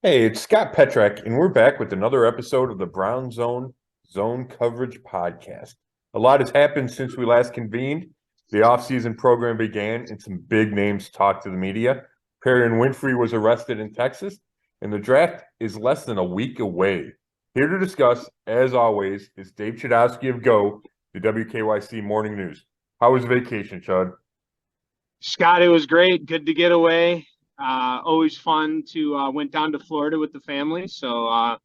Hey, it's Scott Petrak, and we're back with another episode of the Brown Zone Coverage Podcast. A lot has happened since we last convened. The offseason program began, and some big names talked to the media. Perry Winfrey was arrested in Texas, and the draft is less than a week away. Here to discuss, as always, is Dave Chudowsky of Go, the WKYC Morning News. How was vacation, Chud? Scott, it was great. Good to get away. Always fun to went down to Florida with the family. So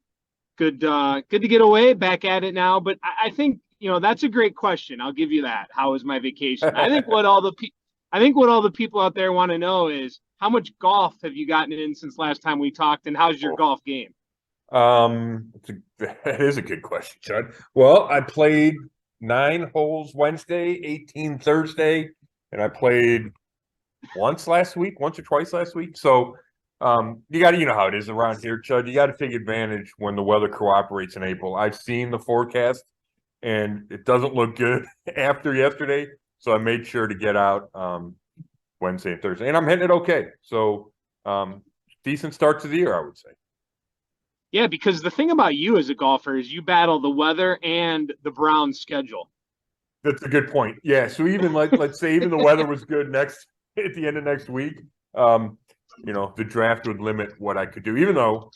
good to get away. Back at it now. But I think that's a great question. I'll give you that. How was my vacation? I think what all the people out there want to know is how much golf have you gotten in since last time we talked, and how's your golf game? That is a good question, Chud. Well, I played 9 holes Wednesday, 18 Thursday, and I played once or twice last week. So you know how it is around here, Chud. You got to take advantage when the weather cooperates in April. I've seen the forecast, and it doesn't look good after yesterday. So I made sure to get out Wednesday and Thursday, and I'm hitting it okay. So decent start to the year, I would say. Yeah, because the thing about you as a golfer is you battle the weather and the Browns schedule. That's a good point. Yeah. So even let's say even the weather was good next at the end of next week, the draft would limit what I could do. Even though,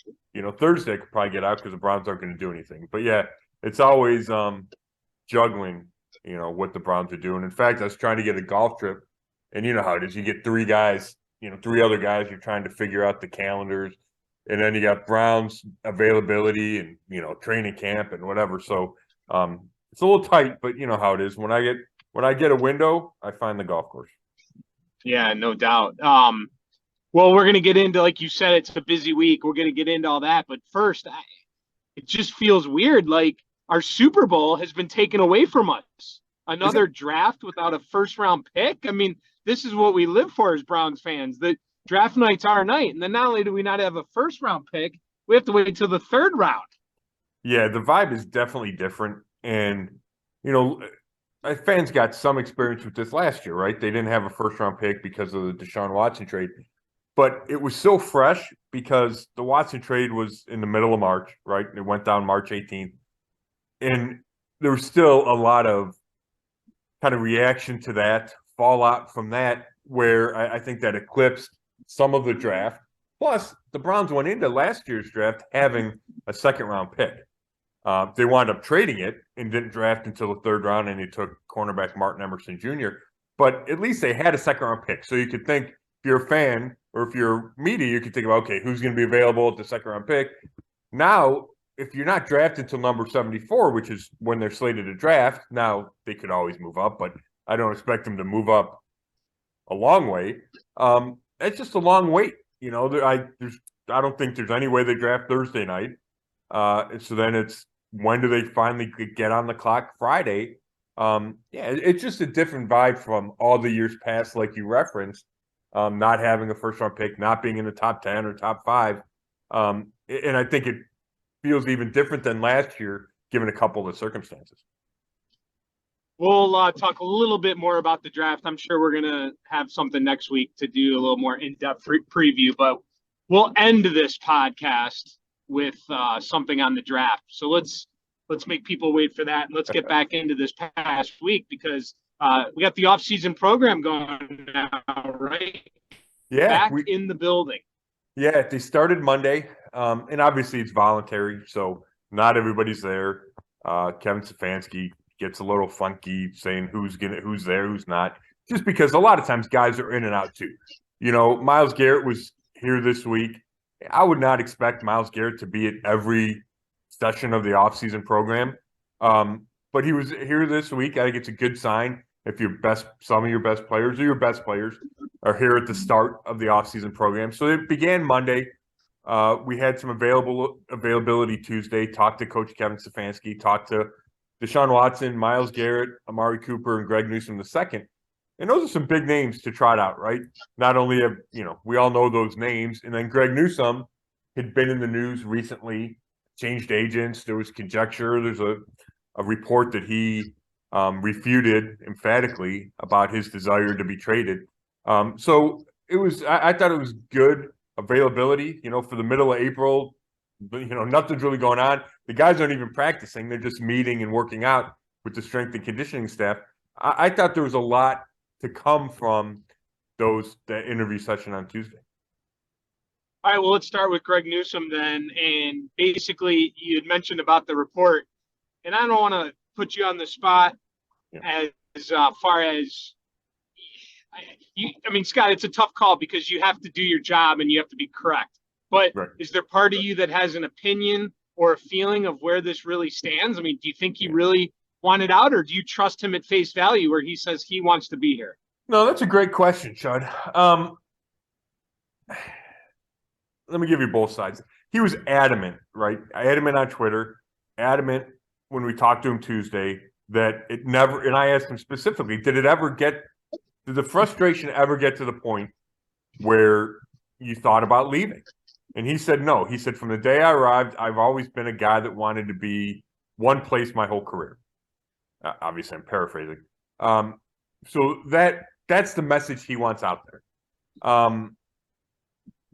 Thursday I could probably get out because the Browns aren't going to do anything. But yeah, it's always juggling, what the Browns are doing. In fact, I was trying to get a golf trip, and you know how it is. You get three guys, three other guys. You're trying to figure out the calendars, and then you got Browns availability and training camp and whatever. So it's a little tight, but you know how it is. When I get a window, I find the golf course. Yeah, no doubt. Well, we're going to get into, like you said, it's a busy week. We're going to get into all that. But first, it just feels weird. Like our Super Bowl has been taken away from us. Another draft without a first round pick. I mean, this is what we live for as Browns fans. The draft night's our night. And then not only do we not have a first round pick, we have to wait till the third round. Yeah, the vibe is definitely different. And, fans got some experience with this last year, right? They didn't have a first round pick because of the Deshaun Watson trade. But it was so fresh because the Watson trade was in the middle of March, right? It went down March 18th. And there was still a lot of kind of reaction to that, fallout from that, where I think that eclipsed some of the draft. Plus, the Browns went into last year's draft having a second round pick. They wound up trading it and didn't draft until the third round, and they took cornerback Martin Emerson Jr. But at least they had a second round pick. So you could think, if you're a fan or if you're media, you could think about, okay, who's going to be available at the second round pick? Now, if you're not drafted until number 74, which is when they're slated to draft, now they could always move up, but I don't expect them to move up a long way. It's just a long wait. I don't think there's any way they draft Thursday night. So then it's, when do they finally get on the clock Friday? It's just a different vibe from all the years past, like you referenced, not having a first round pick, not being in the top 10 or top 5. And I think it feels even different than last year, given a couple of the circumstances. We'll talk a little bit more about the draft. I'm sure we're going to have something next week to do a little more in-depth preview, but we'll end this podcast with something on the draft. So let's make people wait for that, and let's get back into this past week because we got the offseason program going now, right? Yeah, back in the building. Yeah, they started Monday, and obviously it's voluntary, so not everybody's there. Kevin Stefanski gets a little funky saying who's there, who's not, just because a lot of times guys are in and out too. Myles Garrett was here this week. I would not expect Myles Garrett to be at every session of the offseason program. But he was here this week. I think it's a good sign if some of your best players or your best players are here at the start of the offseason program. So it began Monday. We had some availability Tuesday, talked to Coach Kevin Stefanski, talked to Deshaun Watson, Myles Garrett, Amari Cooper, and Greg Newsome II. And those are some big names to trot out, right? Not only have, we all know those names. And then Greg Newsome had been in the news recently, changed agents. There was conjecture. There's a report that he refuted emphatically about his desire to be traded. So it was, I thought it was good availability, for the middle of April, nothing's really going on. The guys aren't even practicing. They're just meeting and working out with the strength and conditioning staff. I thought there was a lot to come from that interview session on Tuesday. All right, well, let's start with Greg Newsome then. And basically, you had mentioned about the report, and I don't want to put you on the spot as far as Scott, it's a tough call because you have to do your job and you have to be correct. But Is there part of you that has an opinion or a feeling of where this really stands? I mean, do you think he really wanted out, or do you trust him at face value where he says he wants to be here? No, that's a great question, Chud. Let me give you both sides. He was adamant, right? Adamant on Twitter, adamant when we talked to him Tuesday that it never, and I asked him specifically, did the frustration ever get to the point where you thought about leaving? And he said no. He said, from the day I arrived, I've always been a guy that wanted to be one place my whole career. Obviously, I'm paraphrasing. So that's the message he wants out there.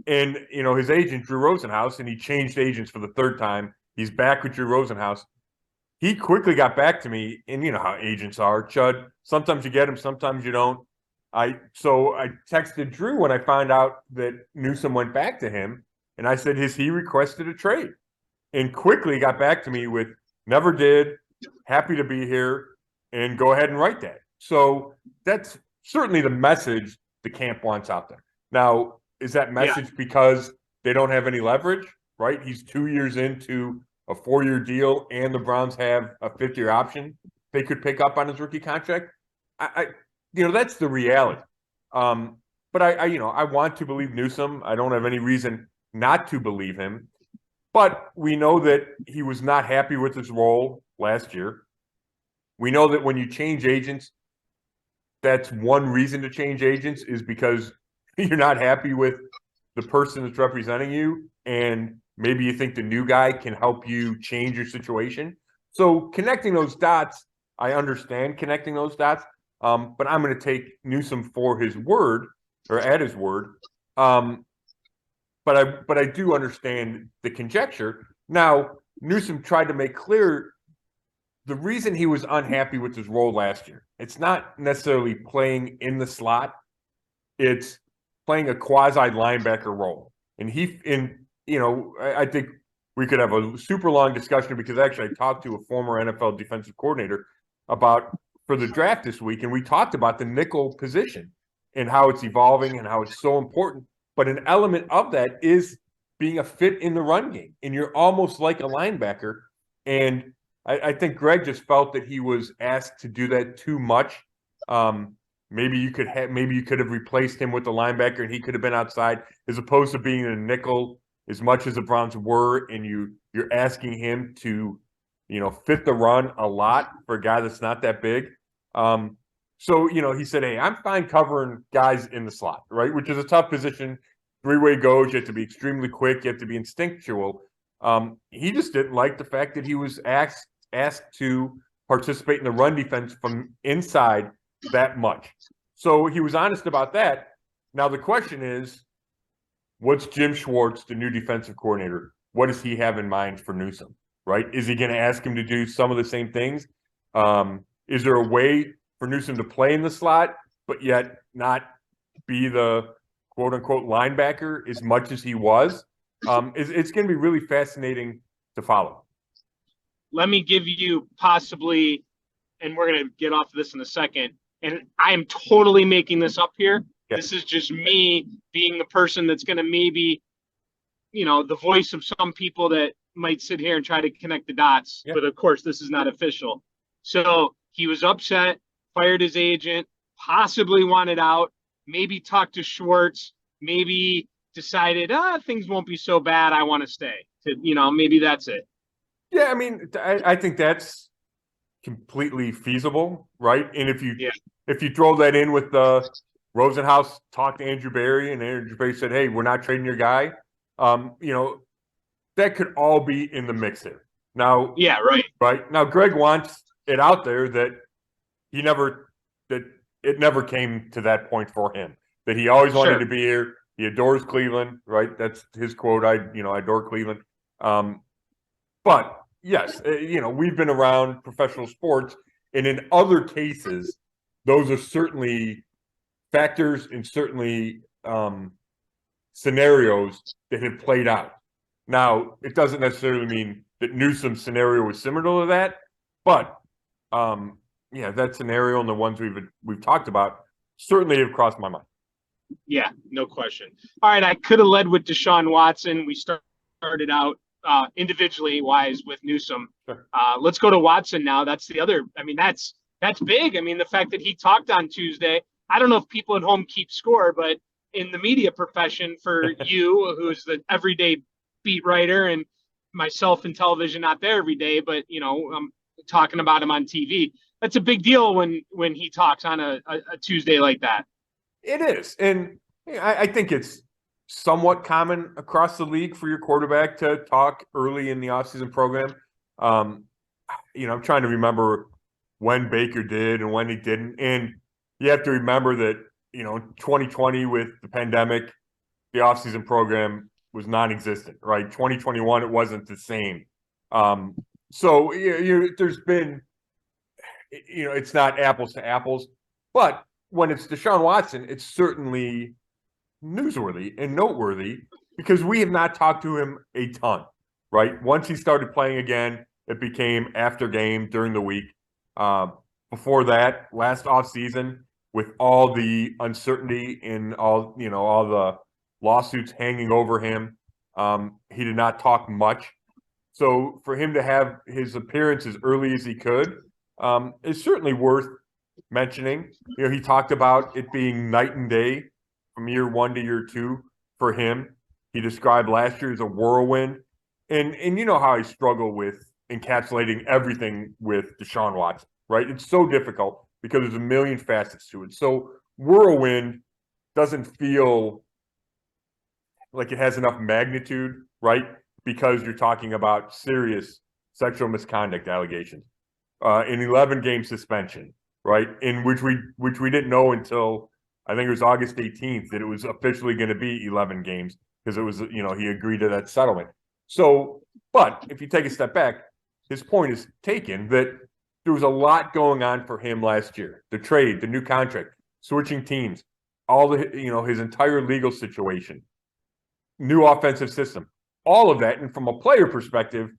And, his agent, Drew Rosenhaus, and he changed agents for the third time. He's back with Drew Rosenhaus. He quickly got back to me, and you know how agents are, Chud. Sometimes you get them, sometimes you don't. So I texted Drew when I found out that Newsome went back to him, and I said, has he requested a trade? And quickly got back to me with, never did, happy to be here, and go ahead and write that. So that's certainly the message the camp wants out there. Now, is that message because they don't have any leverage, right? He's 2 years into a 4-year deal, and the Browns have a 5th-year option they could pick up on his rookie contract. That's the reality. But I want to believe Newsome. I don't have any reason not to believe him. But we know that he was not happy with his role last year. We know that when you change agents, that's one reason to change agents is because you're not happy with the person that's representing you, and maybe you think the new guy can help you change your situation. So connecting those dots, I understand connecting those dots, but I'm going to take Newsome for his word, or at his word. But I do understand the conjecture. Now, Newsome tried to make clear the reason he was unhappy with his role last year. It's not necessarily playing in the slot. It's playing a quasi linebacker role. And I think we could have a super long discussion because actually I talked to a former NFL defensive coordinator for the draft this week, and we talked about the nickel position and how it's evolving and how it's so important. But an element of that is being a fit in the run game, and you're almost like a linebacker. And I think Greg just felt that he was asked to do that too much. Maybe you could have replaced him with the linebacker, and he could have been outside, as opposed to being a nickel as much as the Browns were, and you're asking him to, fit the run a lot for a guy that's not that big. So, he said, hey, I'm fine covering guys in the slot, right? Which is a tough position. Three-way goes, you have to be extremely quick, you have to be instinctual. He just didn't like the fact that he was asked to participate in the run defense from inside that much. So he was honest about that. Now the question is, what's Jim Schwartz, the new defensive coordinator, what does he have in mind for Newsome, right? Is he going to ask him to do some of the same things? Is there a way for Newsome to play in the slot, but yet not be the quote-unquote linebacker as much as he was? It's going to be really fascinating to follow. Let me give you possibly, and we're going to get off of this in a second, and I am totally making this up here. Yeah. This is just me being the person that's going to maybe, the voice of some people that might sit here and try to connect the dots. Yeah. But of course, this is not official. So he was upset, fired his agent, possibly wanted out, maybe talked to Schwartz, maybe decided, things won't be so bad, I want to stay. Maybe that's it. Yeah, I think that's completely feasible, right? And if you throw that in with the Rosenhaus talked to Andrew Berry, and Andrew Berry said, hey, we're not trading your guy, that could all be in the mix here. Now, yeah, right. Now, Greg wants it out there that it never came to that point for him, that he always wanted to be here, He adores Cleveland, right? That's his quote. I adore Cleveland. But yes, we've been around professional sports, and in other cases, those are certainly factors and certainly scenarios that have played out. Now, it doesn't necessarily mean that Newsom's scenario was similar to that, but that scenario and the ones we've talked about certainly have crossed my mind. Yeah, no question. All right, I could have led with Deshaun Watson. We started out individually wise with Newsom. Sure. Let's go to Watson now. That's the other. I mean, that's big. I mean, the fact that he talked on Tuesday. I don't know if people at home keep score, but in the media profession, for you, who's the everyday beat writer, and myself in television, not there every day, but I'm talking about him on TV. That's a big deal when he talks on a Tuesday like that. It is, and I think it's somewhat common across the league for your quarterback to talk early in the offseason program. I'm trying to remember when Baker did and when he didn't, and you have to remember that 2020 with the pandemic, the offseason program was non-existent, right? 2021, it wasn't the same. So there's been, it's not apples to apples, but when it's Deshaun Watson, it's certainly newsworthy and noteworthy because we have not talked to him a ton, right? Once he started playing again, it became after game during the week. Before that, last offseason, with all the uncertainty and all the lawsuits hanging over him, he did not talk much. So for him to have his appearance as early as he could is certainly worth mentioning. He talked about it being night and day from year one to year two for him. He described last year as a whirlwind. And you know how I struggle with encapsulating everything with Deshaun Watson, right? It's so difficult because there's a million facets to it. So whirlwind doesn't feel like it has enough magnitude, right? Because you're talking about serious sexual misconduct allegations, an 11-game suspension, right? In which we didn't know until I think it was August 18th that it was officially going to be 11 games because it was, he agreed to that settlement. So, but if you take a step back, his point is taken that there was a lot going on for him last year. The trade, the new contract, switching teams, all the, his entire legal situation, new offensive system, all of that. And from a player perspective,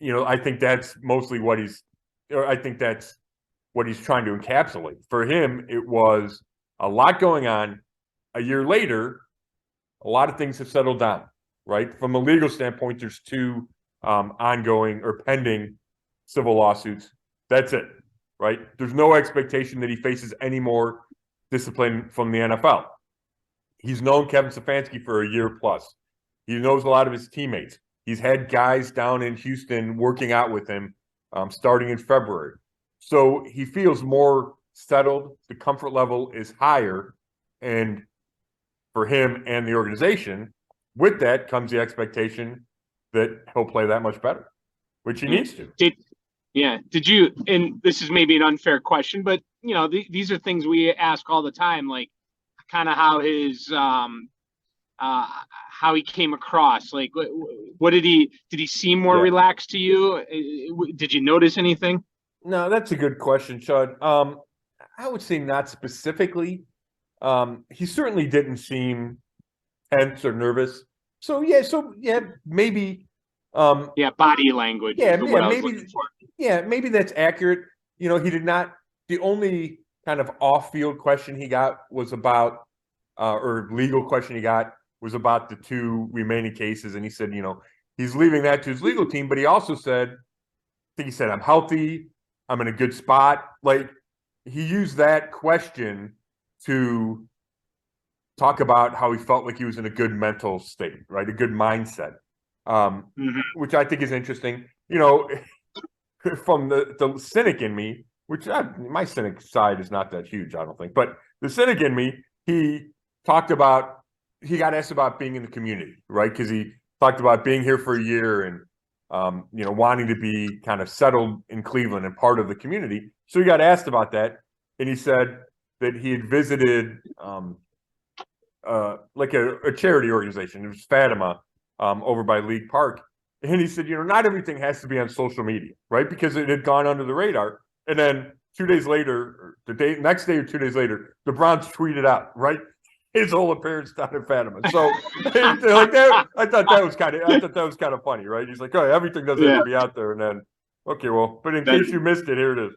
I think that's mostly what he's trying to encapsulate. For him, it was a lot going on. A year later, a lot of things have settled down, right? From a legal standpoint, there's two ongoing or pending civil lawsuits. That's it, right? There's no expectation that he faces any more discipline from the NFL. He's known Kevin Stefanski for a year plus. He knows a lot of his teammates. He's had guys down in Houston working out with him starting in February. So he feels more settled. The comfort level is higher. And for him and the organization, with that comes the expectation that he'll play that much better, which he needs to. Did you, and this is maybe an unfair question, but these are things we ask all the time, like kind of how his how he came across. Like what did he seem more relaxed to you? Did you notice anything? No, that's a good question, Chud. I would say not specifically. He certainly didn't seem tense or nervous. So maybe body language. Maybe that's accurate. He did not. The only kind of off-field question he got was about, or legal question he got was about the two remaining cases, and he said, he's leaving that to his legal team. But he also said, I think he said, I'm healthy, I'm in a good spot. Like he used that question to talk about how he felt like he was in a good mental state, right? A good mindset, which I think is interesting. From the cynic in me, which my cynic side is not that huge, I don't think. But the cynic in me, he got asked about being in the community, right? Because he talked about being here for a year and, wanting to be kind of settled in Cleveland and part of the community. So he got asked about that. And he said that he had visited like a charity organization. It was Fatima over by League Park. And he said, not everything has to be on social media, right? Because it had gone under the radar. And then 2 days later, or next day or 2 days later, the Browns tweeted out, right? His whole appearance down in Fatima. So like that, I thought that was kind of funny, right? He's like, oh, everything doesn't have to be out there. And then, okay, well, but in case you missed it, here it is.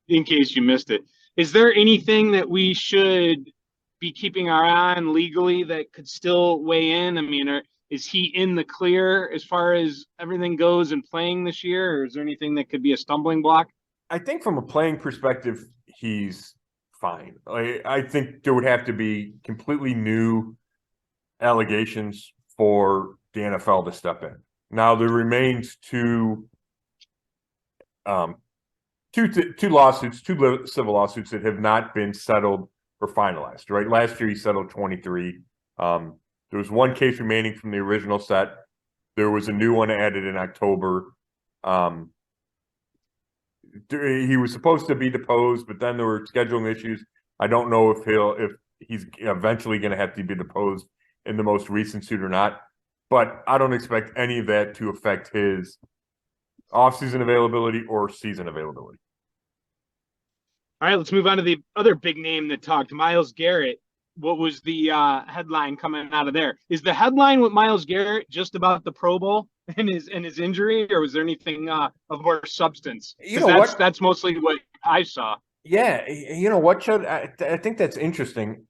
In case you missed it. Is there anything that we should be keeping our eye on legally that could still weigh in? I mean, is he in the clear as far as everything goes and playing this year, or is there anything that could be a stumbling block? I think from a playing perspective, he's fine. I think there would have to be completely new allegations for the NFL to step in. Now there remains two lawsuits, two civil lawsuits that have not been settled or finalized. Right, last year he settled 23. There was one case remaining from the original set. There was a new one added in October. He was supposed to be deposed, but then there were scheduling issues. I don't know if he's eventually going to have to be deposed in the most recent suit or not. But I don't expect any of that to affect his offseason availability or season availability. All right, let's move on to the other big name that talked, Myles Garrett. What was the headline coming out of there? Is the headline with Myles Garrett just about the Pro Bowl and his injury, or was there anything of more substance? That's mostly what I saw. Yeah, you know what, Chud? I think that's interesting.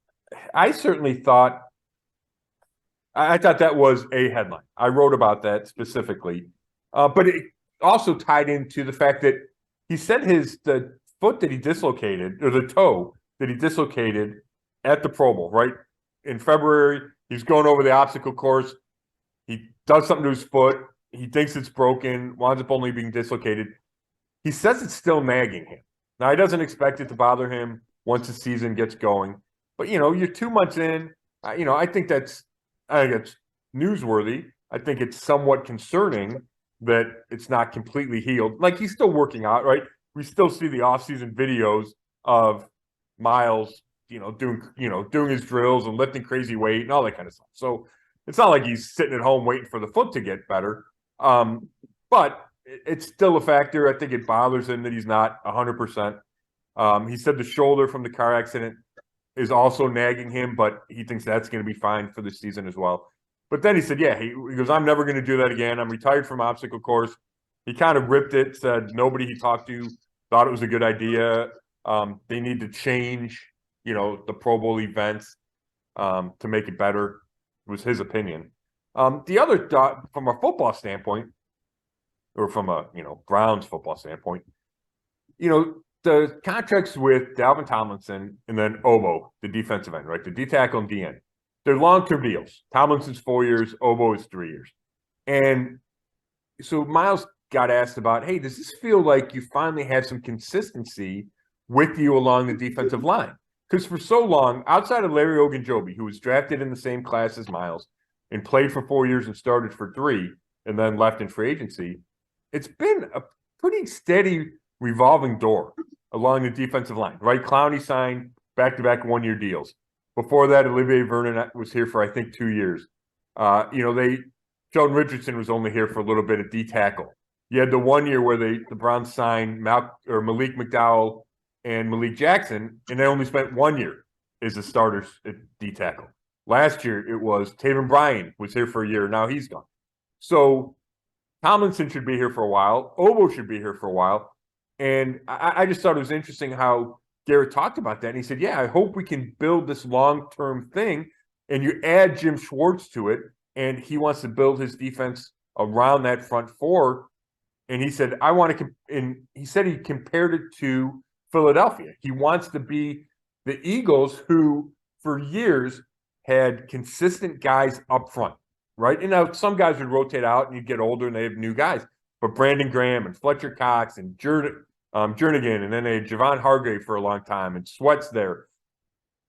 I certainly thought that was a headline. I wrote about that specifically, but it also tied into the fact that he said the foot that he dislocated, or the toe that he dislocated at the Pro Bowl, right? In February, he's going over the obstacle course. He does something to his foot. He thinks it's broken, winds up only being dislocated. He says it's still nagging him. Now, he doesn't expect it to bother him once the season gets going. But, you're 2 months in. I think it's newsworthy. I think it's somewhat concerning that it's not completely healed. Like, he's still working out, right? We still see the offseason videos of Myles, doing his drills and lifting crazy weight and all that kind of stuff. So it's not like he's sitting at home waiting for the foot to get better. But it's still a factor. I think it bothers him that he's not 100%. He said the shoulder from the car accident is also nagging him, but he thinks that's going to be fine for the season as well. But then he said, he goes, I'm never going to do that again. I'm retired from obstacle course. He kind of ripped it, said nobody he talked to thought it was a good idea. They need to change, the Pro Bowl events to make it better, was his opinion. The other thought, from a football standpoint, or from a, Browns football standpoint, the contracts with Dalvin Tomlinson and then Obo, the defensive end, right? The D tackle and D end. They're long-term deals. Tomlinson's 4 years, Obo is 3 years. And so Myles got asked about, hey, does this feel like you finally have some consistency with you along the defensive line? Because for so long, outside of Larry Ogunjobi, who was drafted in the same class as Myles and played for 4 years and started for 3 and then left in free agency, it's been a pretty steady revolving door along the defensive line, right? Clowney signed back-to-back one-year deals. Before that, Olivier Vernon was here for, I think, 2 years. Sheldon Richardson was only here for a little bit at D tackle. You had the 1 year where the Browns signed Malik McDowell and Malik Jackson, and they only spent 1 year as the starters at D tackle. Last year, it was Taven Bryan was here for a year. Now he's gone. So Tomlinson should be here for a while. Obo should be here for a while. And I just thought it was interesting how Garrett talked about that. And he said, I hope we can build this long-term thing. And you add Jim Schwartz to it, and he wants to build his defense around that front four. And he said, he said he compared it to Philadelphia. He wants to be the Eagles, who for years had consistent guys up front, right? And now some guys would rotate out and you get older and they have new guys. But Brandon Graham and Fletcher Cox and Jernigan, and then they had Javon Hargrave for a long time, and Sweat's there.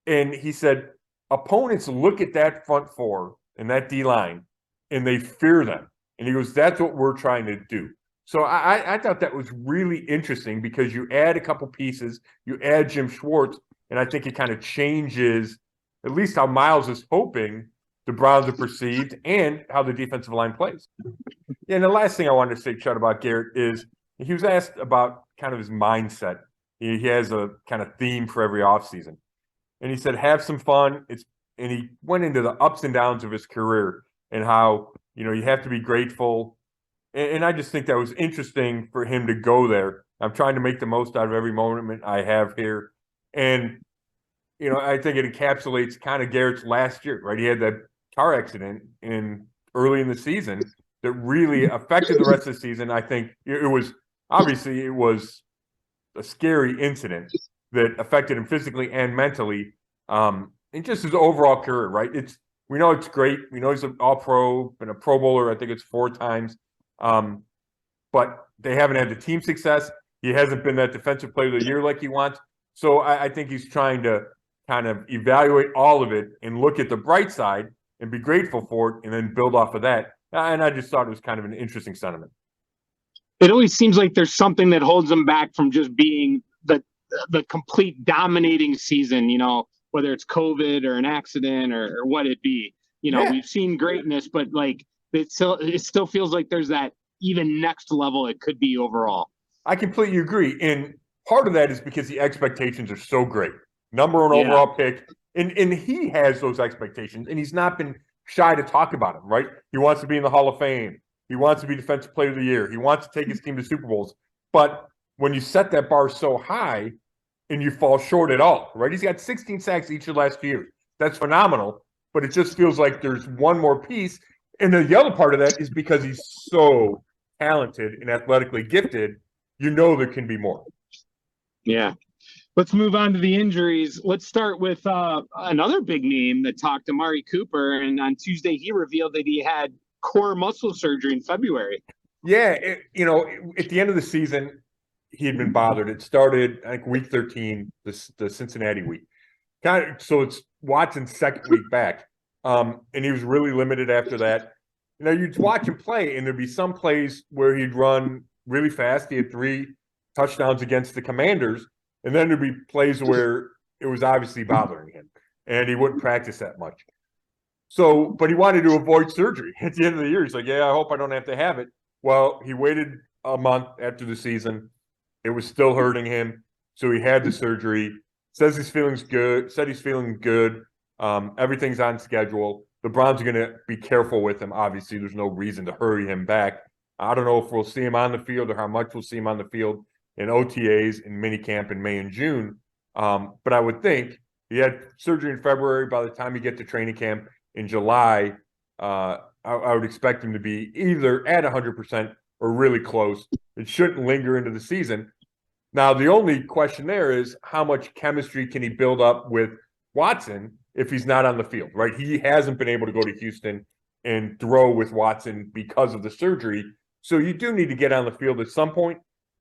And he said, opponents look at that front four and that D-line, and they fear them. And he goes, that's what we're trying to do. So I thought that was really interesting because you add a couple pieces, you add Jim Schwartz, and I think it kind of changes at least how Miles is hoping the Browns are perceived and how the defensive line plays. Yeah, and the last thing I wanted to say, Chud, about Garrett is he was asked about kind of his mindset. He has a kind of theme for every offseason. And he said, have some fun. And he went into the ups and downs of his career and how, you have to be grateful. And I just think that was interesting for him to go there. I'm trying to make the most out of every moment I have here. And, I think it encapsulates kind of Garrett's last year, right? He had that car accident early in the season that really affected the rest of the season. I think it was a scary incident that affected him physically and mentally, and just his overall career, right? We know it's great. We know he's an all-pro, been a Pro Bowler, I think it's 4 times. But they haven't had the team success. He hasn't been that defensive player of the year like he wants. So I think he's trying to kind of evaluate all of it and look at the bright side and be grateful for it and then build off of that. And I just thought it was kind of an interesting sentiment. It always seems like there's something that holds him back from just being the complete dominating season, whether it's COVID or an accident or what it be. We've seen greatness, but like it still feels like there's that even next level it could be overall. I completely agree. And part of that is because the expectations are so great. Number 1 overall pick. And he has those expectations, and he's not been shy to talk about them, right? He wants to be in the Hall of Fame. He wants to be Defensive Player of the Year. He wants to take his team to Super Bowls. But when you set that bar so high and you fall short at all, right? He's got 16 sacks each of the last few years. That's phenomenal, but it just feels like there's one more piece. And the other part of that is because he's so talented and athletically gifted, there can be more. Yeah. Let's move on to the injuries. Let's start with another big name that talked, Amari Cooper. And on Tuesday, he revealed that he had core muscle surgery in February. Yeah. At the end of the season, he had been bothered. It started, I think, week 13, the Cincinnati week. So it's Watson's second week back. And he was really limited after that. You'd watch him play, and there'd be some plays where he'd run really fast. He had 3 touchdowns against the Commanders. And then there'd be plays where it was obviously bothering him, and he wouldn't practice that much. So, but he wanted to avoid surgery at the end of the year. He's like, I hope I don't have to have it. Well, he waited a month after the season. It was still hurting him. So he had the surgery. Said he's feeling good. Everything's on schedule. The Browns are going to be careful with him. Obviously, there's no reason to hurry him back. I don't know if we'll see him on the field or how much we'll see him on the field in OTAs and minicamp in May and June. But I would think he had surgery in February. By the time you get to training camp in July, I would expect him to be either at 100% or really close. It shouldn't linger into the season. Now, the only question there is how much chemistry can he build up with Watson if he's not on the field, right? He hasn't been able to go to Houston and throw with Watson because of the surgery. So you do need to get on the field at some point.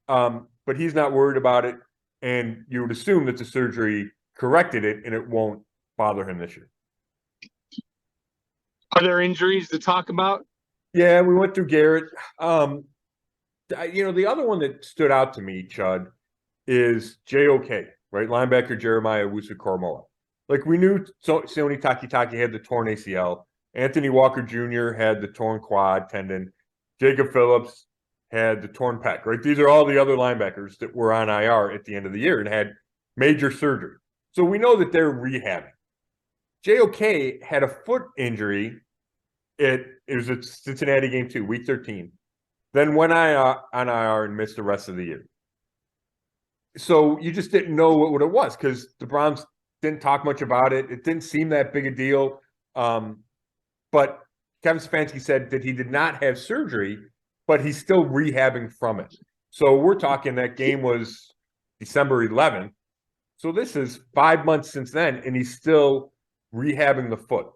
But he's not worried about it, and you would assume that the surgery corrected it, and it won't bother him this year. Are there injuries to talk about? Yeah, we went through Garrett. The other one that stood out to me, Chud, is JOK, right? Linebacker Jeremiah Owusu-Koramoah. Like, we knew Sione Takitaki had the torn ACL. Anthony Walker Jr. had the torn quad tendon. Jacob Phillips had the torn pec, right? These are all the other linebackers that were on IR at the end of the year and had major surgery. So we know that they're rehabbing. JOK had a foot injury. It was a Cincinnati game 2, week 13. Then went on IR and missed the rest of the year. So you just didn't know what it was because the Browns didn't talk much about it. It didn't seem that big a deal. But Kevin Stefanski said that he did not have surgery, but he's still rehabbing from it. So we're talking that game was December 11th. So this is 5 months since then, and he's still rehabbing the foot.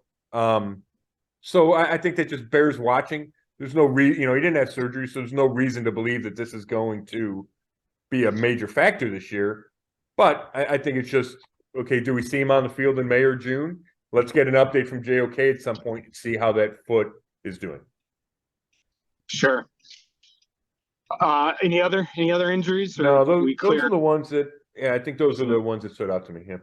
So I think that just bears watching. There's no he didn't have surgery, so there's no reason to believe that this is going to be a major factor this year. But I think it's just, okay, do we see him on the field in May or June? Let's get an update from JOK at some point and see how that foot is doing. Sure. Any other injuries? No, those are the ones that, I think those are the ones that stood out to me. Yeah.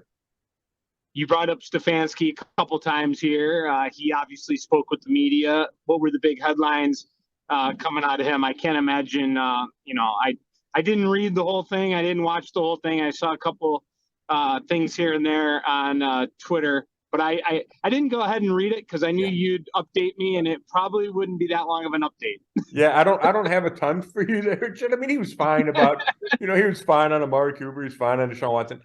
You brought up Stefanski a couple times here. He obviously spoke with the media. What were the big headlines coming out of him? I can't imagine. I didn't read the whole thing. I didn't watch the whole thing. I saw a couple things here and there on Twitter, but I didn't go ahead and read it because I knew you'd update me, and it probably wouldn't be that long of an update. Yeah, I don't have a ton for you there, Richard. I mean, he was fine about, he was fine on Amari Cooper. He's fine on Deshaun Watson.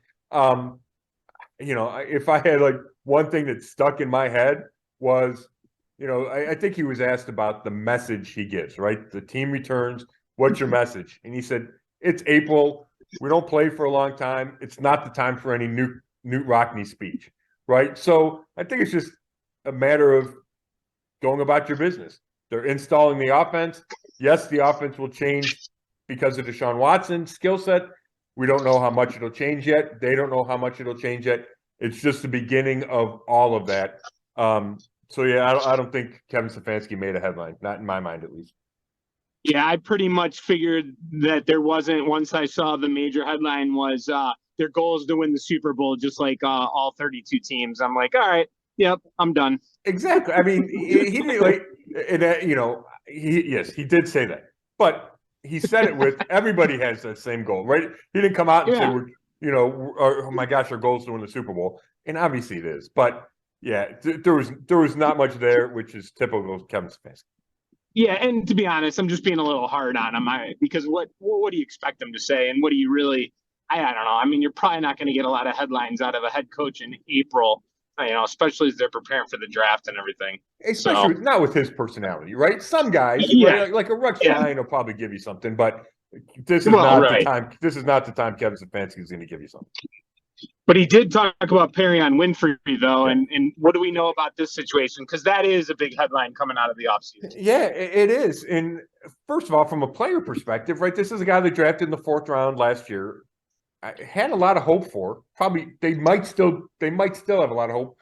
If I had like one thing that stuck in my head was, I think he was asked about the message he gives, right? The team returns. What's your message? And he said, it's April. We don't play for a long time. It's not the time for any Newt Rockne speech, right? So I think it's just a matter of going about your business. They're installing the offense. Yes, the offense will change because of Deshaun Watson's skill set. We don't know how much it'll change yet. They don't know how much it'll change yet. It's just the beginning of all of that. I don't think Kevin Stefanski made a headline, not in my mind at least. Yeah, I pretty much figured that there wasn't. Once I saw the major headline was their goal is to win the Super Bowl, just like all 32 teams. I'm like, all right, yep, I'm done. Exactly. I mean, he did like, he did say that, but he said it with everybody has that same goal, right? He didn't come out and say, oh my gosh, our goal is to win the Super Bowl, and obviously it is. But yeah, there was not much there, which is typical of Kevin Stefanski. Yeah, and to be honest, I'm just being a little hard on him because what do you expect him to say, and what do you really? I don't know. I mean, you're probably not going to get a lot of headlines out of a head coach in April, especially as they're preparing for the draft and everything. Especially not with his personality, right? Some guys, right, like a Rex Ryan, will probably give you something, but this is not the time. This is not the time Kevin Stefanski is going to give you something. But he did talk about Perion Winfrey, though, and what do we know about this situation? Because that is a big headline coming out of the offseason. Yeah, it is. And first of all, from a player perspective, right, this is a guy that drafted in the 4th round last year. I had a lot of hope for. Probably they might still have a lot of hope.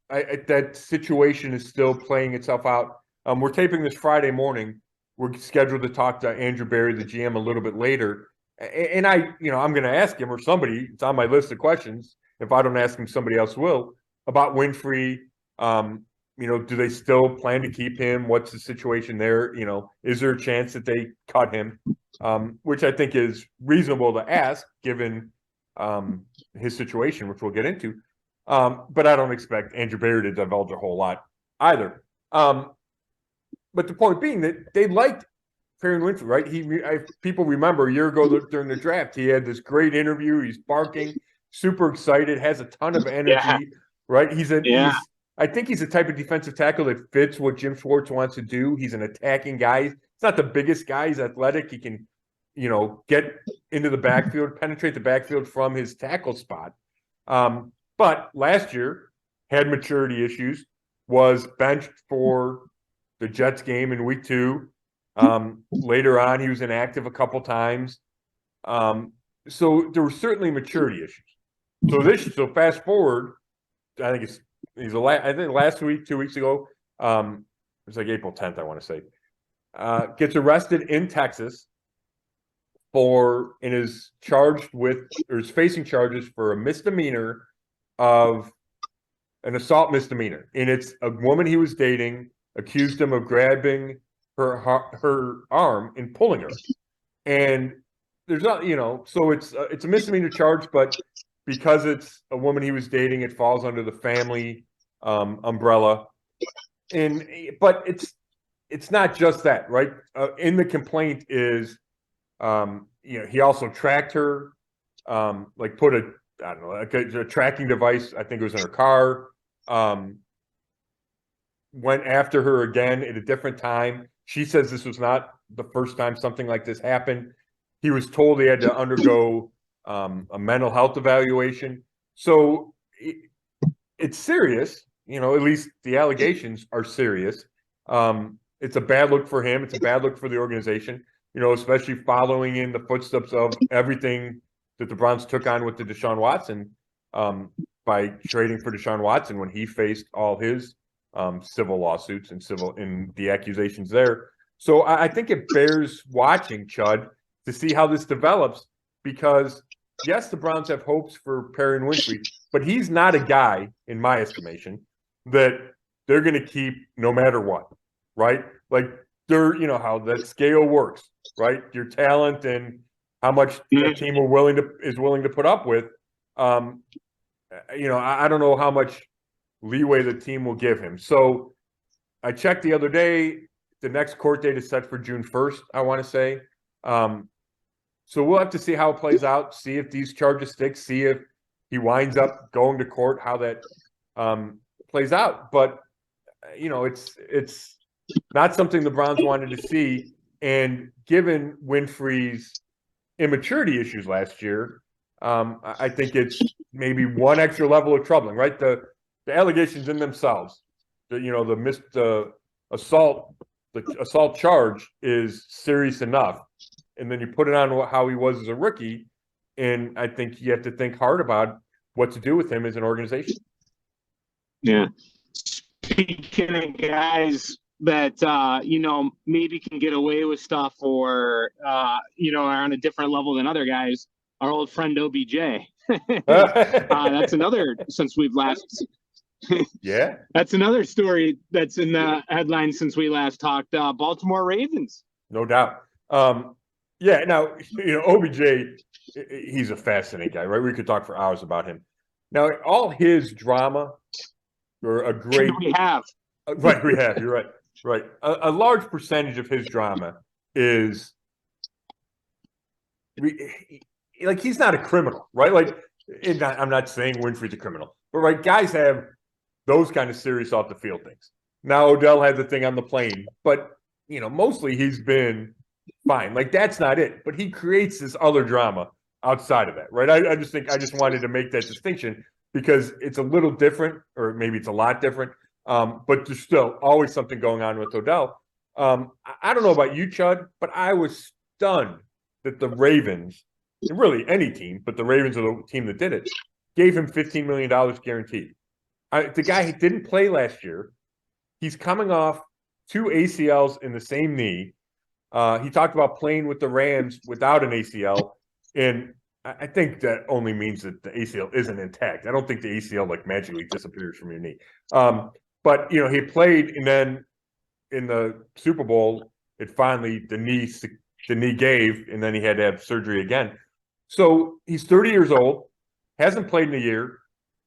That situation is still playing itself out. We're taping this Friday morning. We're scheduled to talk to Andrew Berry, the GM, a little bit later. And I'm going to ask him or somebody. It's on my list of questions. If I don't ask him, somebody else will about Winfrey. Do they still plan to keep him? What's the situation there? Is there a chance that they cut him? Which I think is reasonable to ask given his situation, which we'll get into. But I don't expect Andrew Berry to divulge a whole lot either. But the point being that they liked Perion Winfrey, right? People remember a year ago during the draft, he had this great interview. He's barking, super excited, has a ton of energy, right? I think he's the type of defensive tackle that fits what Jim Schwartz wants to do. He's an attacking guy. He's not the biggest guy. He's athletic. He can, get into the backfield, penetrate the backfield from his tackle spot. But last year had maturity issues, was benched for the Jets game in week 2. Later on, he was inactive a couple times. So there were certainly maturity issues. So fast forward, I think last week, 2 weeks ago, it was like April 10th, I want to say, gets arrested in Texas and is facing charges for a misdemeanor of an assault misdemeanor. And it's a woman he was dating, accused him of grabbing her arm and pulling her. And there's not, so it's a misdemeanor charge, but because it's a woman he was dating, it falls under the family umbrella. But it's not just that, right? In the complaint is, he also tracked her, put a tracking device, I think it was in her car, went after her again at a different time. She says this was not the first time something like this happened. He was told he had to undergo a mental health evaluation. So it's serious. At least the allegations are serious. It's a bad look for him. It's a bad look for the organization, especially following in the footsteps of everything that the Browns took on with the Deshaun Watson by trading for Deshaun Watson when he faced all his civil lawsuits and the accusations there. So I think it bears watching, Chud, to see how this develops because, yes, the Browns have hopes for Perion Winfrey, but he's not a guy, in my estimation, that they're going to keep no matter what, right? Like they're, you know, how that scale works, right? Your talent and how much a team is willing to put up with. You know, I don't know how much leeway the team will give him. So I checked the other day. The next court date is set for June 1st, I want to say. So we'll have to see how it plays out, see if these charges stick, see if he winds up going to court, how that plays out. But, you know, it's not something the Browns wanted to see. And given Winfrey's immaturity issues last year, I think it's maybe one extra level of troubling, right? The allegations in themselves, the assault charge is serious enough. And then you put it on how he was as a rookie, and I think you have to think hard about what to do with him as an organization. Yeah. Speaking of guys that, you know, maybe can get away with stuff or, you know, are on a different level than other guys, our old friend OBJ. That's another, since we've last... Yeah. That's another story that's in the headlines since we last talked. Baltimore Ravens. No doubt. Yeah, now, you know, OBJ, he's a fascinating guy, right? We could talk for hours about him. Now, all his drama, or a great... We have. Right, we have. You're right. Right. A large percentage of his drama is... like, he's not a criminal, right? Like, I'm not saying Winfrey's a criminal, but, right, guys have those kind of serious off-the-field things. Now, Odell had the thing on the plane, but, you know, mostly he's been... fine. Like, that's not it. But he creates this other drama outside of that, right? I just wanted to make that distinction because it's a little different, or maybe it's a lot different. But there's still always something going on with Odell. I don't know about you, Chud, but I was stunned that the Ravens, and really any team, but the Ravens are the team that did it, gave him $15 million guaranteed. The guy didn't play last year. He's coming off 2 ACLs in the same knee. He talked about playing with the Rams without an ACL, and I think that only means that the ACL isn't intact. I don't think the ACL like magically disappears from your knee. But you know, he played, and then in the Super Bowl, the knee gave, and then he had to have surgery again. So he's 30 years old, hasn't played in a year,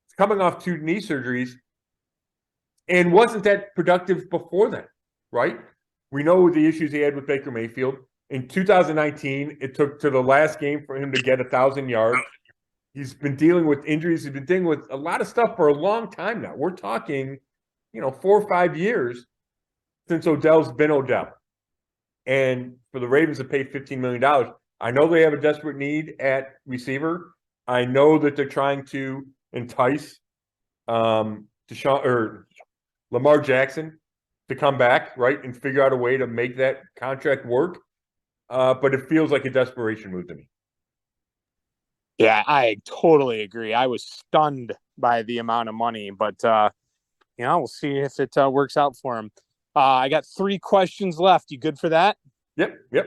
he's coming off 2 knee surgeries, and wasn't that productive before that, right? We know the issues he had with Baker Mayfield. In 2019, it took to the last game for him to get 1,000 yards. He's been dealing with injuries. He's been dealing with a lot of stuff for a long time now. We're talking, you know, 4 or 5 years since Odell's been Odell. And for the Ravens to pay $15 million, I know they have a desperate need at receiver. I know that they're trying to entice Lamar Jackson to come back, right, and figure out a way to make that contract work. But it feels like a desperation move to me. Yeah, I totally agree. I was stunned by the amount of money, but, you know, we'll see if it works out for him. I got 3 questions left. You good for that? Yep. All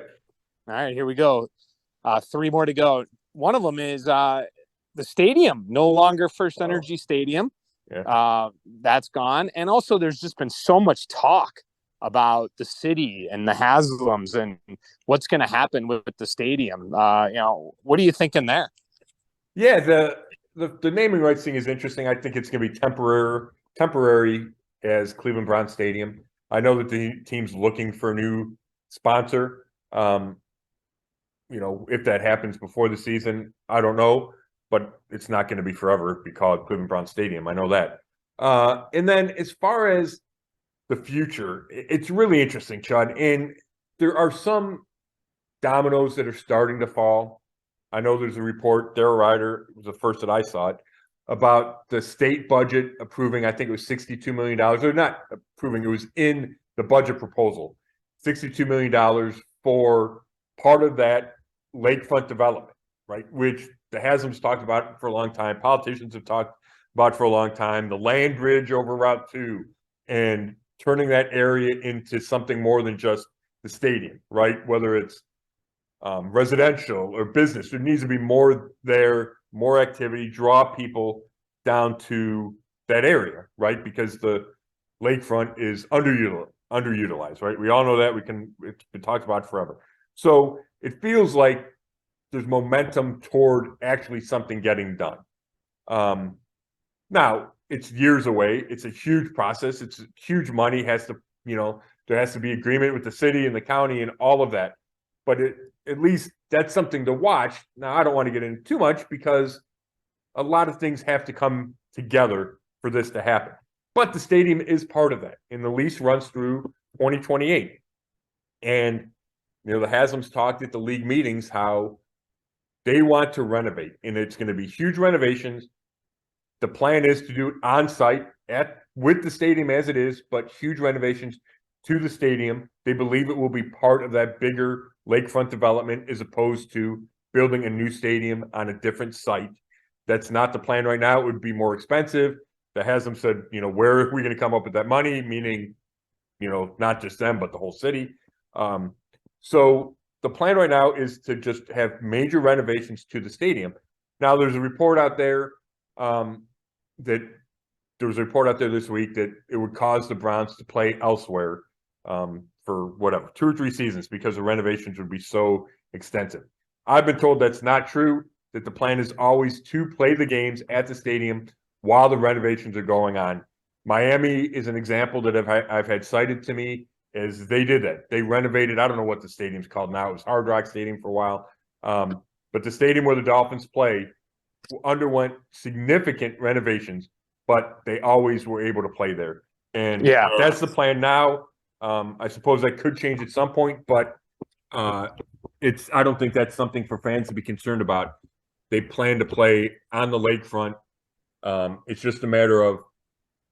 right, here we go. 3 more to go. One of them is the stadium, no longer First Energy Stadium. Yeah. That's gone. And also there's just been so much talk about the city and the Haslams and what's going to happen with the stadium. You know, what are you thinking there? Yeah, the naming rights thing is interesting. I think it's going to be temporary as Cleveland Browns Stadium. I know that the team's looking for a new sponsor. You know, if that happens before the season, I don't know. But it's not going to be forever be called Cleveland Browns Stadium. I know that. And then as far as the future, it's really interesting, Chud. And there are some dominoes that are starting to fall. I know there's a report, Darrell Ryder was the first that I saw it, about the state budget approving, I think it was $62 million. Or not approving, it was in the budget proposal. $62 million for part of that lakefront development, right? Which the Haslams talked about for a long time. Politicians have talked about for a long time. The land bridge over Route 2 and turning that area into something more than just the stadium, right? Whether it's residential or business, there needs to be more there, more activity, draw people down to that area, right? Because the lakefront is underutilized, right? We all know that. It's been talked about forever. So it feels like there's momentum toward actually something getting done. Now it's years away. It's a huge process. It's huge money. There has to be agreement with the city and the county and all of that. But at least that's something to watch. Now, I don't want to get into too much because a lot of things have to come together for this to happen. But the stadium is part of that, and the lease runs through 2028. And the Haslam's talked at the league meetings how they want to renovate, and it's going to be huge renovations. The plan is to do it on site with the stadium as it is, but huge renovations to the stadium. They believe it will be part of that bigger lakefront development as opposed to building a new stadium on a different site. That's not the plan right now. It would be more expensive. The Haslam said, where are we going to come up with that money? Meaning, not just them, but the whole city. So the plan right now is to just have major renovations to the stadium. Now, there's a report out there this week that it would cause the Browns to play elsewhere for whatever 2 or 3 seasons because the renovations would be so extensive. I've been told that's not true, that the plan is always to play the games at the stadium while the renovations are going on. Miami is an example that I've had cited to me as they did that. They renovated, I don't know what the stadium's called now. It was Hard Rock Stadium for a while. But the stadium where the Dolphins play underwent significant renovations, but they always were able to play there. And that's the plan now. I suppose that could change at some point, but I don't think that's something for fans to be concerned about. They plan to play on the lakefront. It's just a matter of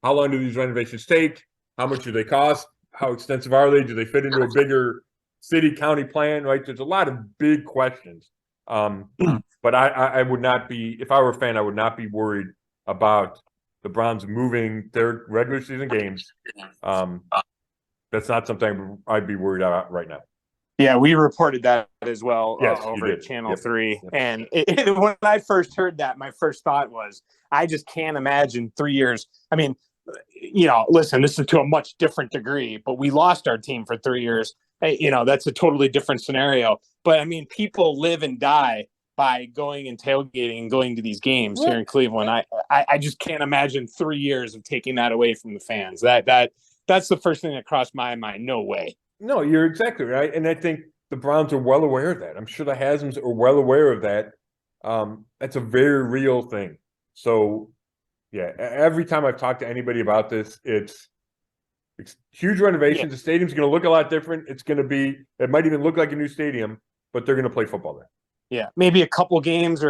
how long do these renovations take? How much do they cost? How extensive are they? Do they fit into a bigger city county plan? Right? There's a lot of big questions. But I would not be, if I were a fan, I would not be worried about the Browns moving their regular season games. That's not something I'd be worried about right now. Yeah, we reported that as well Yes, over at Channel 3. Yep. And when I first heard that, my first thought was, I just can't imagine 3 years. I mean, listen, this is to a much different degree, but we lost our team for 3 years. That's a totally different scenario. But I mean, people live and die by going and tailgating and going to these games here in Cleveland. I just can't imagine 3 years of taking that away from the fans. That's the first thing that crossed my mind. No way. No, you're exactly right. And I think the Browns are well aware of that. I'm sure the Hasms are well aware of that. That's a very real thing. So, yeah, every time I've talked to anybody about this, it's huge renovations. Yeah. The stadium's going to look a lot different. It might even look like a new stadium, but they're going to play football there. Yeah, maybe a couple games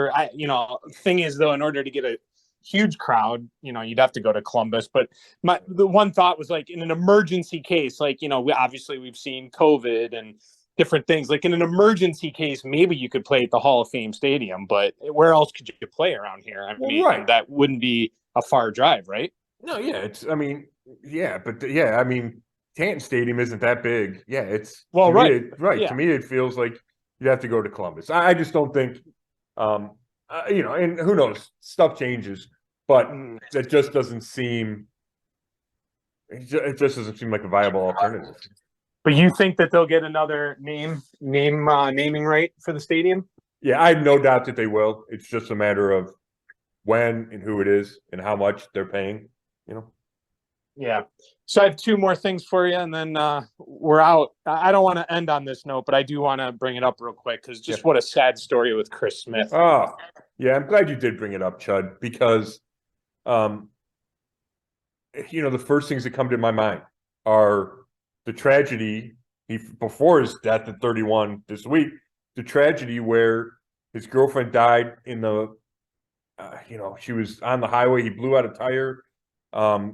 thing is, though, in order to get a huge crowd, you'd have to go to Columbus. But the one thought was, like, in an emergency case, like, we've seen COVID and different things. Like, in an emergency case, maybe you could play at the Hall of Fame Stadium, but where else could you play around here? I mean, that wouldn't be a far drive, right? No, yeah, Canton Stadium isn't that big. Yeah, it's To me, it feels like you'd have to go to Columbus. I just don't think, and who knows, stuff changes, but it just doesn't seem. It just doesn't seem like a viable alternative. But you think that they'll get another naming right for the stadium? Yeah, I have no doubt that they will. It's just a matter of when and who it is and how much they're paying. Yeah. So I have 2 more things for you, and then we're out. I don't want to end on this note, but I do want to bring it up real quick because just what a sad story with Chris Smith. Oh, yeah. I'm glad you did bring it up, Chud, because, the first things that come to my mind are the tragedy before his death at 31 this week, the tragedy where his girlfriend died in the, she was on the highway. He blew out a tire.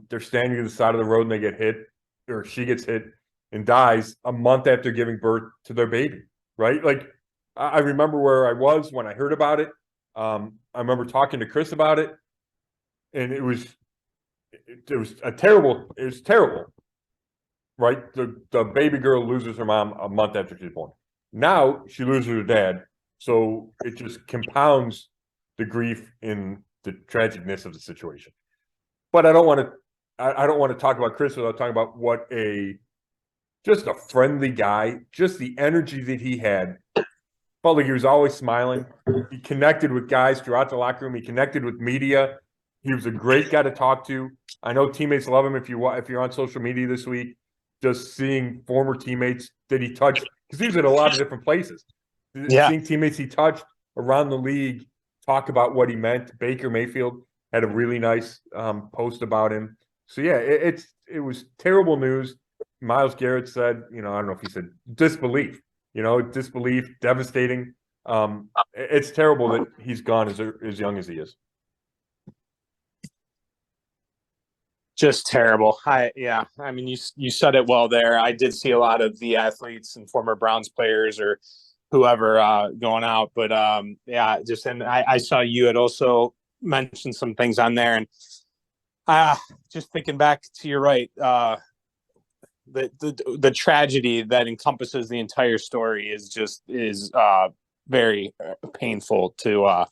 They're standing to the side of the road and they get hit, or she gets hit and dies a month after giving birth to their baby, right? Like, I remember where I was when I heard about it. I remember talking to Chris about it, and it was terrible, right? The baby girl loses her mom a month after she's born. Now she loses her dad, so it just compounds the grief in the tragicness of the situation. But I don't want to talk about Chris without talking about what just a friendly guy, just the energy that he had. Felt like he was always smiling. He connected with guys throughout the locker room. He connected with media. He was a great guy to talk to. I know teammates love him. If you're on social media this week, just seeing former teammates that he touched, because he was at a lot of different places. Yeah. Seeing teammates he touched around the league talk about what he meant. Baker Mayfield had a really nice post about him. So yeah, it was terrible news. Myles Garrett said, I don't know if he said disbelief. Disbelief, devastating. It's terrible that he's gone as young as he is. Just terrible. I mean, you said it well there. I did see a lot of the athletes and former Browns players or whoever going out, but and I saw you had also mentioned some things on there, and just thinking back to your right, the tragedy that encompasses the entire story is very painful to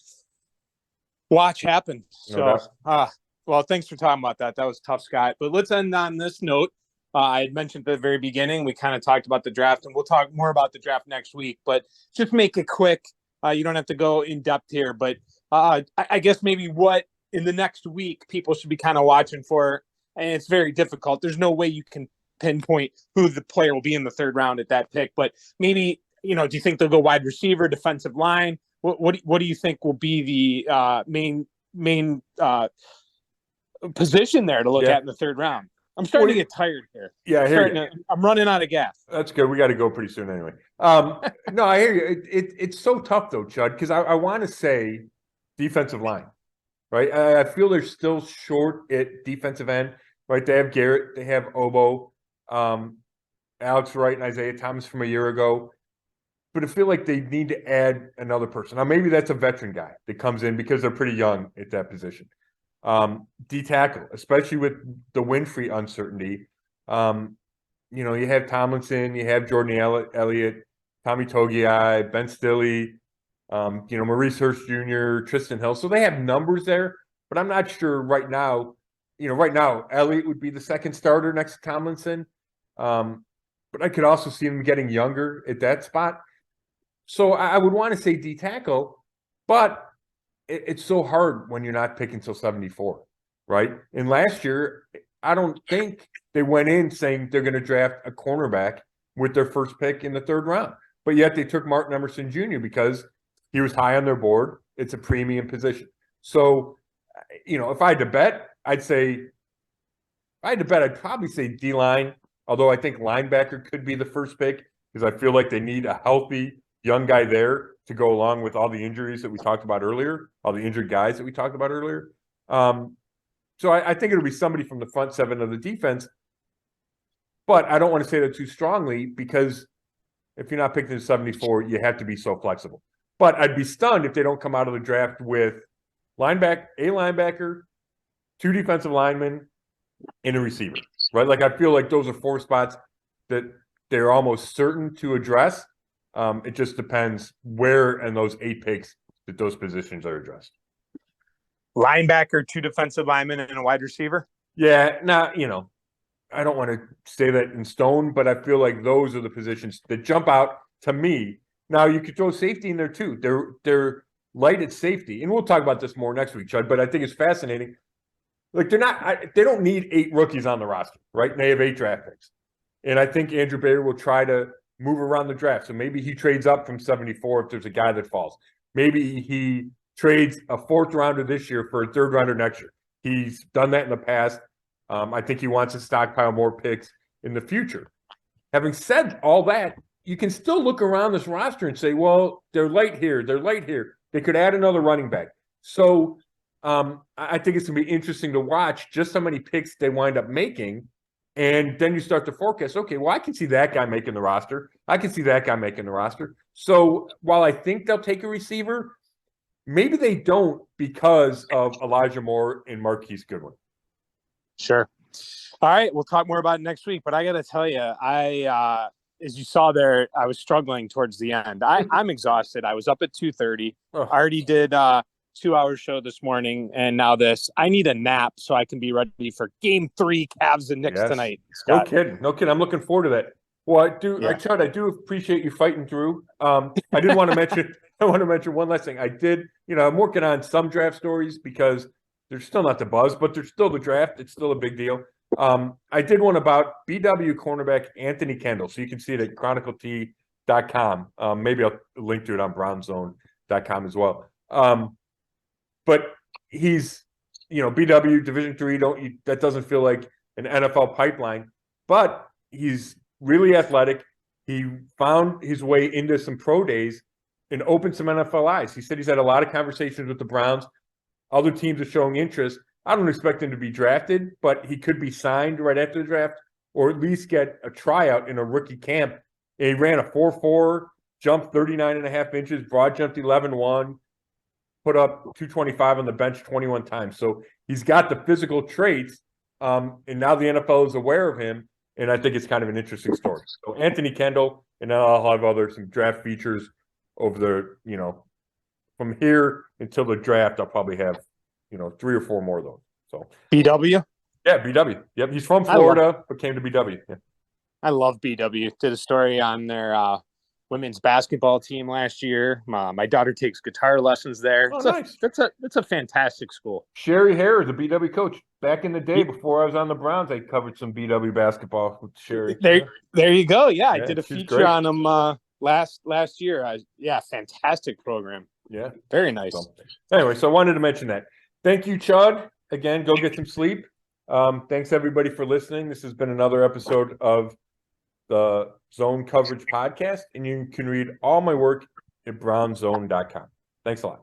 watch happen. No So, well, thanks for talking about that. That was tough, Scott. But let's end on this note. I had mentioned at the very beginning, we kind of talked about the draft, and we'll talk more about the draft next week. But just make it quick. You don't have to go in depth here. But I guess maybe what in the next week people should be kind of watching for, and it's very difficult. There's no way you can pinpoint who the player will be in the third round at that pick. But maybe, do you think they'll go wide receiver, defensive line? What do you think will be the main position there to look at in the third round? I'm starting to get tired here. Yeah, I hear you. I'm running out of gas. That's good. We got to go pretty soon anyway. No, I hear you. It's so tough though, Chud, because I want to say defensive line, right? I feel they're still short at defensive end, right? They have Garrett, they have Obo, Alex Wright and Isaiah Thomas from a year ago. But I feel like they need to add another person. Now, maybe that's a veteran guy that comes in because they're pretty young at that position. D tackle, especially with the Winfrey uncertainty. You have Tomlinson, you have Jordan Elliott, Tommy Togiai, Ben Stilley, Maurice Hurst Jr., Tristan Hill. So they have numbers there, but I'm not sure right now. Right now, Elliott would be the second starter next to Tomlinson. But I could also see him getting younger at that spot. So I would want to say D tackle, but it's so hard when you're not picking till 74, right? And last year, I don't think they went in saying they're going to draft a cornerback with their first pick in the third round. But yet they took Martin Emerson Jr. because he was high on their board. It's a premium position. So, if I had to bet, I'd probably say D-line, although I think linebacker could be the first pick because I feel like they need a healthy young guy there to go along with all the injuries that we talked about earlier, all the injured guys that we talked about earlier. So I think it'll be somebody from the front seven of the defense, but I don't want to say that too strongly because if you're not picking the 74, you have to be so flexible. But I'd be stunned if they don't come out of the draft with a linebacker, two defensive linemen, and a receiver, right? Like I feel like those are four spots that they're almost certain to address. It just depends where in those 8 picks that those positions are addressed. Linebacker, 2 defensive linemen, and a wide receiver? Yeah, I don't want to say that in stone, but I feel like those are the positions that jump out to me. Now, you could throw safety in there too. They're light at safety, and we'll talk about this more next week, Chud, but I think it's fascinating. Like they don't need 8 rookies on the roster, right? And they have 8 draft picks. And I think Andrew Beyer will try to move around the draft. So maybe he trades up from 74 if there's a guy that falls. Maybe he trades a 4th rounder this year for a 3rd rounder next year. He's done that in the past. I think he wants to stockpile more picks in the future. Having said all that, you can still look around this roster and say, well, they're light here. They could add another running back. So I think it's going to be interesting to watch just how many picks they wind up making. And then you start to forecast, okay, well, I can see that guy making the roster. I can see that guy making the roster. So while I think they'll take a receiver, maybe they don't because of Elijah Moore and Marquise Goodwin. Sure. All right. We'll talk more about it next week. But I got to tell you, as you saw there, I was struggling towards the end. I'm exhausted. I was up at 2:30. I already did 2-hour show this morning, and now this. I need a nap so I can be ready for Game 3, Cavs and Knicks tonight. No Scott. kidding. I'm looking forward to that. Well, I do appreciate you fighting through. I did want to mention. I want to mention one last thing. I did. I'm working on some draft stories because they're still not the buzz, but they're still the draft. It's still a big deal. I did one about BW cornerback Anthony Kendall, so you can see it at chroniclet.com. Maybe I'll link to it on brownzone.com as well. But he's, BW Division III. That doesn't feel like an NFL pipeline, but he's really athletic. He found his way into some pro days and opened some NFL eyes. He said he's had a lot of conversations with the Browns. Other teams are showing interest. I don't expect him to be drafted, but he could be signed right after the draft or at least get a tryout in a rookie camp. And he ran a 4.4, jumped 39.5 inches, broad jumped 11.1, put up 225 on the bench 21 times. So he's got the physical traits, and now the NFL is aware of him, and I think it's kind of an interesting story. So Anthony Kendall, and then I'll have some draft features over the, from here until the draft, I'll probably have, 3 or 4 more of those. So BW? Yeah, BW. Yep, he's from Florida, but came to BW. Yeah. I love BW. Did a story on their women's basketball team last year. My daughter takes guitar lessons there. Oh, nice. That's a fantastic school. Sherry Hare is a BW coach. Back in the day, before I was on the Browns, I covered some BW basketball with Sherry. There you go. Yeah, I did a feature great. on them last year. Fantastic program. Yeah, very nice. So I wanted to mention that. Thank you, Chud. Again, go get some sleep. Thanks everybody for listening. This has been another episode of the Zone Coverage Podcast, and you can read all my work at brownzone.com. Thanks a lot.